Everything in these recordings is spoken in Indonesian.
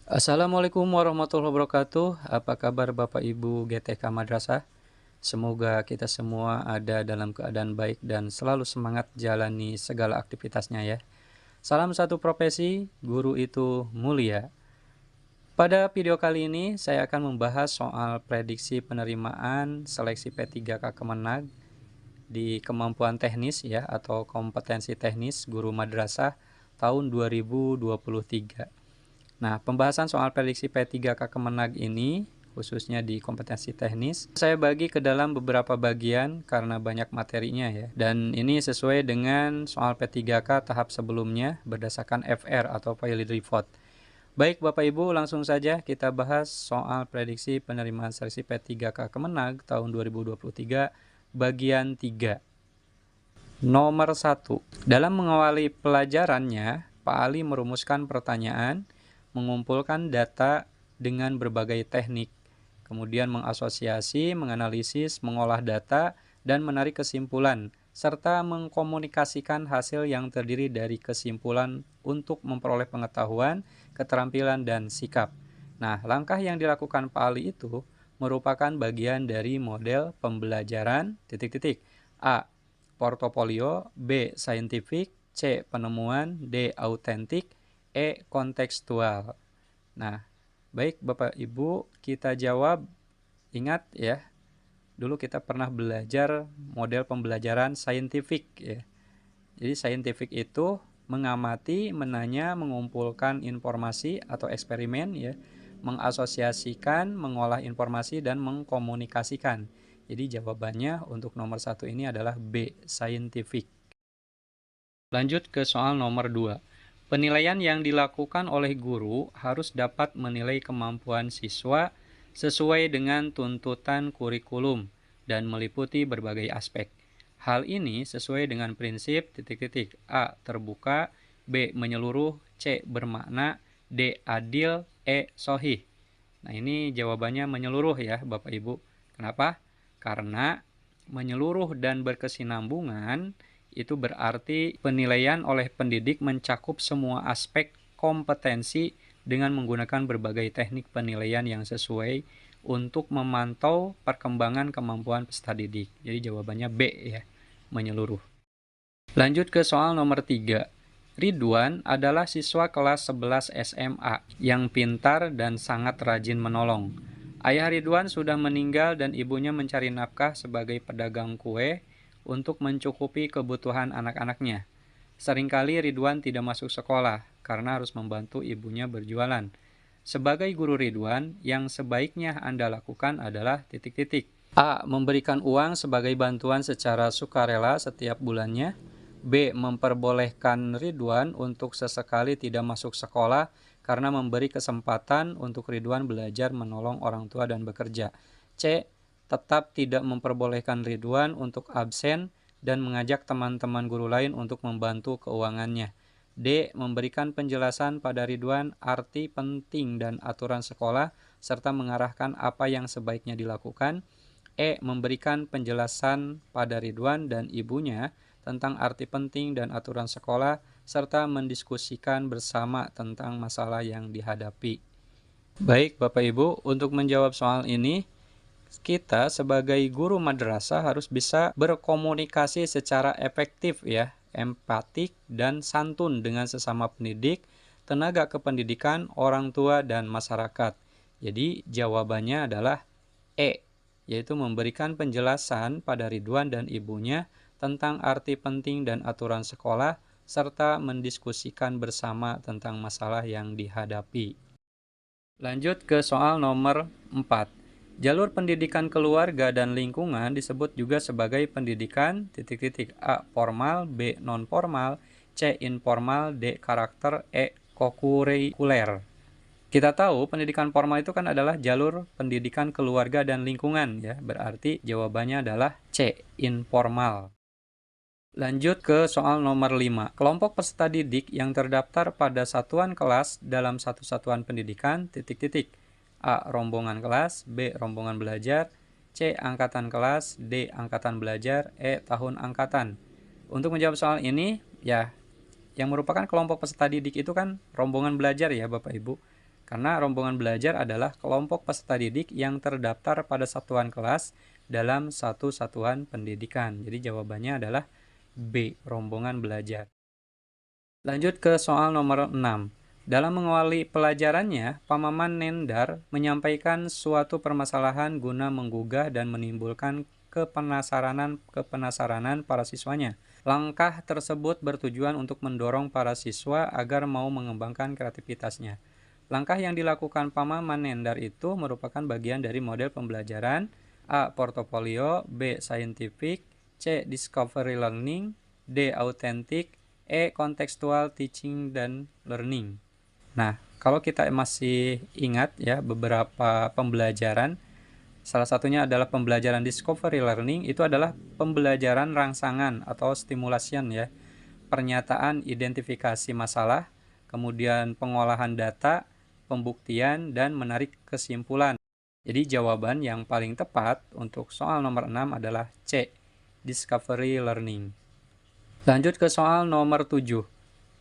Assalamualaikum warahmatullahi wabarakatuh. Apa kabar Bapak Ibu GTK Madrasah? Semoga kita semua ada dalam keadaan baik dan selalu semangat jalani segala aktivitasnya ya. Salam satu profesi, guru itu mulia. Pada video kali ini saya akan membahas soal prediksi penerimaan seleksi P3K Kemenag di kemampuan teknis ya atau kompetensi teknis guru madrasah tahun 2023. Nah, pembahasan soal prediksi P3K Kemenag ini, khususnya di kompetensi teknis, saya bagi ke dalam beberapa bagian karena banyak materinya ya. Dan ini sesuai dengan soal P3K tahap sebelumnya berdasarkan FR atau Pilot Report. Baik Bapak Ibu, langsung saja kita bahas soal prediksi penerimaan seleksi P3K Kemenag tahun 2023 bagian 3. Nomor 1. Dalam mengawali pelajarannya, Pak Ali merumuskan pertanyaan, mengumpulkan data dengan berbagai teknik, kemudian mengasosiasi, menganalisis, mengolah data, dan menarik kesimpulan, serta mengkomunikasikan hasil yang terdiri dari kesimpulan untuk memperoleh pengetahuan, keterampilan, dan sikap. Nah, langkah yang dilakukan Pak Ali itu merupakan bagian dari model pembelajaran A. Portofolio, B. Scientific, C. Penemuan, D. Autentik, E. Kontekstual. Nah, baik Bapak Ibu, kita jawab. Ingat ya, dulu kita pernah belajar model pembelajaran scientific ya. Jadi scientific itu mengamati, menanya, mengumpulkan informasi atau eksperimen ya, mengasosiasikan, mengolah informasi, dan mengkomunikasikan. Jadi jawabannya untuk nomor 1 ini adalah B, scientific. Lanjut ke soal nomor 2. Penilaian yang dilakukan oleh guru harus dapat menilai kemampuan siswa sesuai dengan tuntutan kurikulum dan meliputi berbagai aspek. Hal ini sesuai dengan prinsip A. Terbuka, B. Menyeluruh, C. Bermakna, D. Adil, E. Sohih. Nah, ini jawabannya menyeluruh ya Bapak Ibu. Kenapa? Karena menyeluruh dan berkesinambungan itu berarti penilaian oleh pendidik mencakup semua aspek kompetensi dengan menggunakan berbagai teknik penilaian yang sesuai untuk memantau perkembangan kemampuan peserta didik. Jadi jawabannya B ya, menyeluruh. Lanjut ke soal nomor 3. Ridwan adalah siswa kelas 11 SMA yang pintar dan sangat rajin menolong. Ayah Ridwan sudah meninggal dan ibunya mencari nafkah sebagai pedagang kue untuk mencukupi kebutuhan anak-anaknya. Seringkali Ridwan tidak masuk sekolah karena harus membantu ibunya berjualan. Sebagai guru Ridwan, yang sebaiknya Anda lakukan adalah A. Memberikan uang sebagai bantuan secara sukarela setiap bulannya. B. Memperbolehkan Ridwan untuk sesekali tidak masuk sekolah karena memberi kesempatan untuk Ridwan belajar menolong orang tua dan bekerja. C. Tetap tidak memperbolehkan Ridwan untuk absen dan mengajak teman-teman guru lain untuk membantu keuangannya. D. Memberikan penjelasan pada Ridwan arti penting dan aturan sekolah serta mengarahkan apa yang sebaiknya dilakukan. E. Memberikan penjelasan pada Ridwan dan ibunya tentang arti penting dan aturan sekolah, serta mendiskusikan bersama tentang masalah yang dihadapi. Baik Bapak Ibu, untuk menjawab soal ini, kita sebagai guru madrasah harus bisa berkomunikasi secara efektif ya, empatik dan santun dengan sesama pendidik, tenaga kependidikan, orang tua, dan masyarakat. Jadi jawabannya adalah E, yaitu memberikan penjelasan pada Ridwan dan ibunya tentang arti penting dan aturan sekolah, serta mendiskusikan bersama tentang masalah yang dihadapi. Lanjut ke soal nomor 4. Jalur pendidikan keluarga dan lingkungan disebut juga sebagai pendidikan A. Formal, B. Non-formal, C. Informal, D. Karakter, E. Kokurikuler. Kita tahu pendidikan formal itu kan adalah jalur pendidikan keluarga dan lingkungan ya. Berarti jawabannya adalah C, informal. Lanjut ke soal nomor 5. Kelompok peserta didik yang terdaftar pada satuan kelas dalam satu satuan pendidikan A. Rombongan kelas, B. Rombongan belajar, C. Angkatan kelas, D. Angkatan belajar, E. Tahun angkatan. Untuk menjawab soal ini, ya, yang merupakan kelompok peserta didik itu kan rombongan belajar ya Bapak Ibu. Karena rombongan belajar adalah kelompok peserta didik yang terdaftar pada satuan kelas dalam satu satuan pendidikan. Jadi jawabannya adalah B, rombongan belajar. Lanjut ke soal nomor 6. Dalam mengawali pelajarannya, Pamaman Nendar menyampaikan suatu permasalahan guna menggugah dan menimbulkan kepenasaranan para siswanya. Langkah tersebut bertujuan untuk mendorong para siswa agar mau mengembangkan kreativitasnya. Langkah yang dilakukan Pamaman Nendar itu merupakan bagian dari model pembelajaran A. Portofolio, B. Scientific, C. Discovery Learning, D. Authentic, E. Contextual Teaching dan Learning. Nah, kalau kita masih ingat ya beberapa pembelajaran, salah satunya adalah pembelajaran Discovery Learning, itu adalah pembelajaran rangsangan atau stimulation ya. Pernyataan identifikasi masalah, kemudian pengolahan data, pembuktian, dan menarik kesimpulan. Jadi jawaban yang paling tepat untuk soal nomor 6 adalah C, Discovery Learning. Lanjut ke soal nomor 7.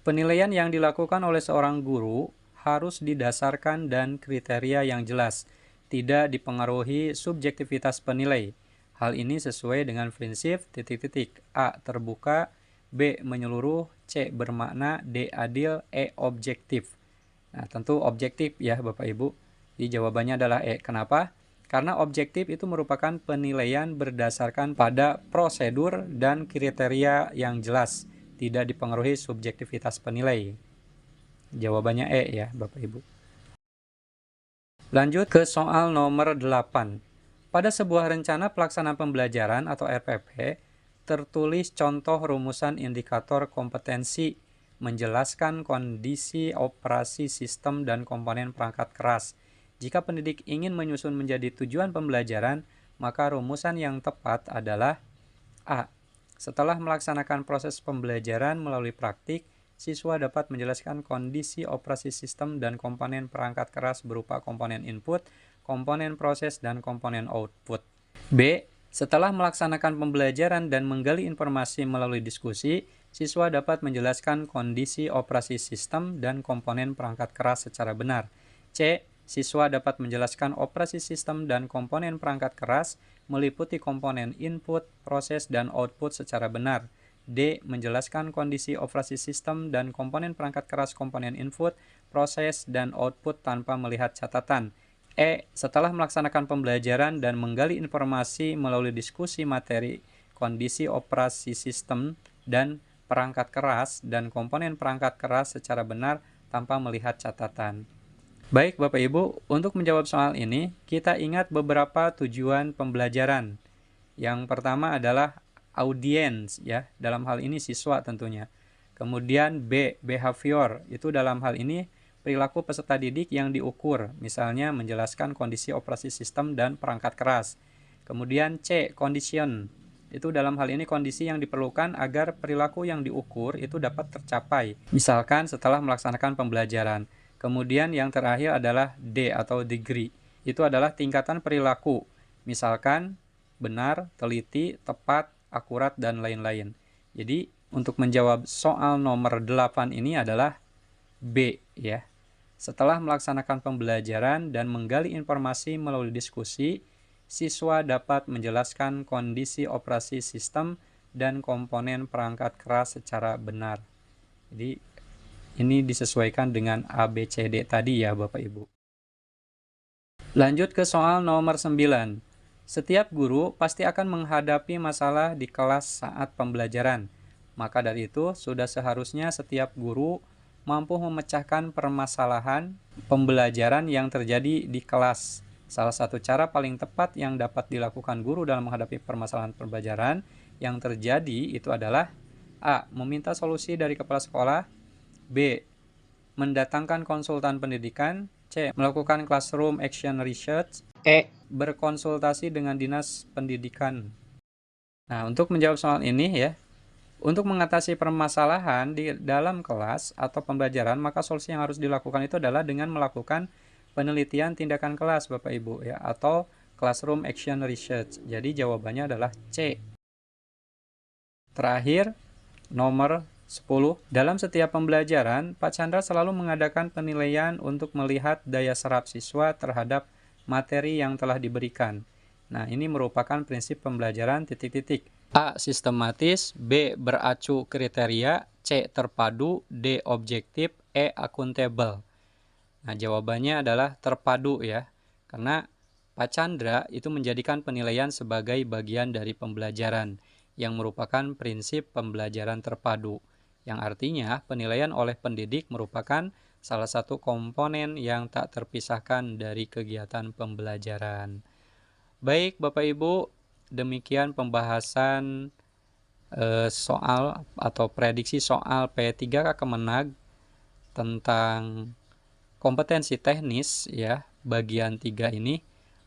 Penilaian yang dilakukan oleh seorang guru harus didasarkan dan kriteria yang jelas, tidak dipengaruhi subjektivitas penilai. Hal ini sesuai dengan prinsip A. Terbuka, B. Menyeluruh, C. Bermakna, D. Adil, E. Objektif. Nah, tentu objektif ya Bapak Ibu. Jadi jawabannya adalah E. Kenapa? Karena objektif itu merupakan penilaian berdasarkan pada prosedur dan kriteria yang jelas, tidak dipengaruhi subjektivitas penilai. Jawabannya E ya Bapak Ibu. Lanjut ke soal nomor 8. Pada sebuah rencana pelaksanaan pembelajaran atau RPP, tertulis contoh rumusan indikator kompetensi menjelaskan kondisi operasi sistem dan komponen perangkat keras. Jika pendidik ingin menyusun menjadi tujuan pembelajaran, maka rumusan yang tepat adalah A. Setelah melaksanakan proses pembelajaran melalui praktik, siswa dapat menjelaskan kondisi operasi sistem dan komponen perangkat keras berupa komponen input, komponen proses, dan komponen output. B. Setelah melaksanakan pembelajaran dan menggali informasi melalui diskusi, siswa dapat menjelaskan kondisi operasi sistem dan komponen perangkat keras secara benar. C. Siswa dapat menjelaskan operasi sistem dan komponen perangkat keras meliputi komponen input, proses, dan output secara benar. D. Menjelaskan kondisi operasi sistem dan komponen perangkat keras komponen input, proses, dan output tanpa melihat catatan. E. Setelah melaksanakan pembelajaran dan menggali informasi melalui diskusi materi, kondisi operasi sistem dan perangkat keras dan komponen perangkat keras secara benar tanpa melihat catatan. Baik Bapak Ibu, untuk menjawab soal ini, kita ingat beberapa tujuan pembelajaran. Yang pertama adalah audiens ya, dalam hal ini siswa tentunya. Kemudian B, behavior, itu dalam hal ini perilaku peserta didik yang diukur, misalnya menjelaskan kondisi operasi sistem dan perangkat keras. Kemudian C, condition, itu dalam hal ini kondisi yang diperlukan agar perilaku yang diukur itu dapat tercapai, misalkan setelah melaksanakan pembelajaran. Kemudian yang terakhir adalah D atau degree, itu adalah tingkatan perilaku, misalkan benar, teliti, tepat, akurat, dan lain-lain. Jadi untuk menjawab soal nomor 8 ini adalah B ya. Setelah melaksanakan pembelajaran dan menggali informasi melalui diskusi, siswa dapat menjelaskan kondisi operasi sistem dan komponen perangkat keras secara benar. Jadi ini disesuaikan dengan A, B, C, D tadi ya Bapak Ibu. Lanjut ke soal nomor 9. Setiap guru pasti akan menghadapi masalah di kelas saat pembelajaran. Maka dari itu, sudah seharusnya setiap guru mampu memecahkan permasalahan pembelajaran yang terjadi di kelas. Salah satu cara paling tepat yang dapat dilakukan guru dalam menghadapi permasalahan pembelajaran yang terjadi itu adalah A. Meminta solusi dari kepala sekolah, B. Mendatangkan konsultan pendidikan, C. Melakukan classroom action research, E. Berkonsultasi dengan dinas pendidikan. Nah, untuk menjawab soal ini ya, untuk mengatasi permasalahan di dalam kelas atau pembelajaran, maka solusi yang harus dilakukan itu adalah dengan melakukan penelitian tindakan kelas Bapak Ibu ya, atau classroom action research. Jadi jawabannya adalah C. Terakhir, nomor 10. Dalam setiap pembelajaran, Pak Chandra selalu mengadakan penilaian untuk melihat daya serap siswa terhadap materi yang telah diberikan. Nah, ini merupakan prinsip pembelajaran titik-titik. A. Sistematis, B. Beracu kriteria, C. Terpadu, D. Objektif, E. Akuntabel. Nah, jawabannya adalah terpadu ya, karena Pak Chandra itu menjadikan penilaian sebagai bagian dari pembelajaran yang merupakan prinsip pembelajaran terpadu, yang artinya penilaian oleh pendidik merupakan salah satu komponen yang tak terpisahkan dari kegiatan pembelajaran. Baik Bapak Ibu, demikian pembahasan soal atau prediksi soal P3K Kemenag tentang kompetensi teknis ya, bagian 3 ini.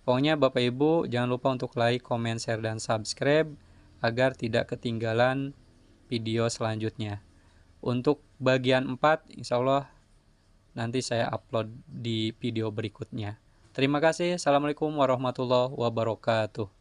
Pokoknya Bapak Ibu jangan lupa untuk like, comment, share, dan subscribe agar tidak ketinggalan video selanjutnya. Untuk bagian 4 insya Allah nanti saya upload di video berikutnya. Terima kasih. Assalamualaikum warahmatullahi wabarakatuh.